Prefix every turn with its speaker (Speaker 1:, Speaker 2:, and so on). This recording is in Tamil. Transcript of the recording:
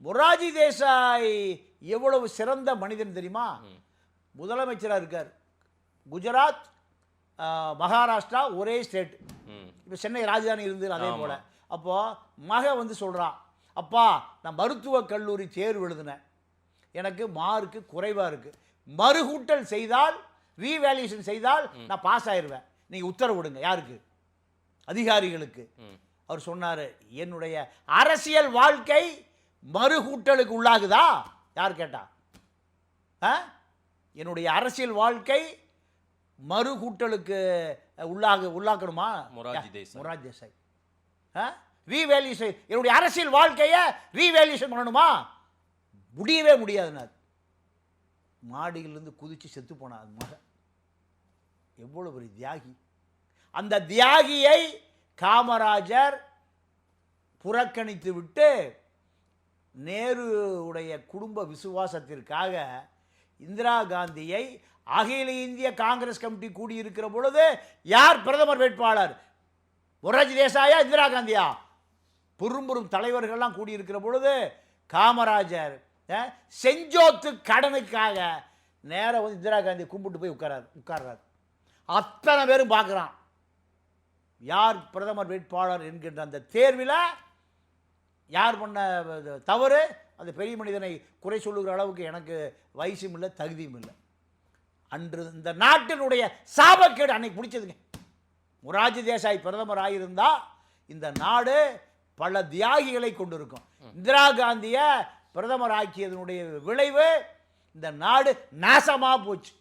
Speaker 1: மொராஜி தேசாய் எவ்வளவு சிறந்த மனிதன் தெரியுமா? முதலமைச்சராக இருக்கார். குஜராத், மகாராஷ்டிரா ஒரே ஸ்டேட். இப்போ சென்னை ராஜதானி இருந்தது அதே போல். அப்போது மக வந்து சொல்கிறான், அப்பா நான் மருத்துவக் கல்லூரி தேர்வு எழுதினேன், எனக்கு மார்க்கு குறைவாக இருக்குது, மறுகூட்டல் செய்தால் ரீவேல்யூஷன் செய்தால் நான் பாஸ் ஆயிடுவேன், நீங்கள் உத்தரவிடுங்க. யாருக்கு? அதிகாரிகளுக்கு. அவர் சொன்னார், என்னுடைய அரசியல் வாழ்க்கை மறுகூட்டலுக்கு உள்ளாகுதா? யார் கேட்டா? என்னுடைய அரசியல் வாழ்க்கை மறுகூட்டலுக்கு உள்ளாக்கணுமா? மொராஜி தேசாய் ரீவேல்யூஷன், என்னுடைய அரசியல் வாழ்க்கையை ரீவேல்யூஷன் பண்ணணுமா? முடியவே முடியாதுனார். மாடியிலிருந்து குதிச்சு செத்து போனார் மகன். எவ்வளவு பெரிய தியாகி! அந்த தியாகியை காமராஜர் புறக்கணித்து விட்டு நேருடைய குடும்ப விசுவாசத்திற்காக இந்திரா காந்தியை அகில இந்திய காங்கிரஸ் கமிட்டி கூடியிருக்கிற பொழுது யார் பிரதமர் வேட்பாளர்? மொராஜி தேசாயா, இந்திரா காந்தியா? பெரும் தலைவர்கள்லாம் கூடியிருக்கிற பொழுது காமராஜர் செஞ்சோத்து கடனுக்காக நேரம் வந்து இந்திரா காந்தியை கும்பிட்டு போய் உட்கார்றாரு. அத்தனை பேரும் பார்க்குறான் யார் பிரதமர் வேட்பாளர் என்கின்ற அந்த தேர்வில் யார் பண்ண தவறு, அந்த பெரிய மனிதனை குறை சொல்லுகிற அளவுக்கு எனக்கு வயசும் இல்லை, தகுதியும் இல்லை. அன்று இந்த நாட்டினுடைய சாபக்கேடு அன்னைக்கு பிடிச்சதுங்க. மொராஜி தேசாய் பிரதமர் ஆகியிருந்தா இந்த நாடு பல தியாகிகளை கொண்டிருக்கும். இந்திரா காந்தியை பிரதமர் ஆக்கியதனுடைய விளைவு இந்த நாடு நாசமாக போச்சு.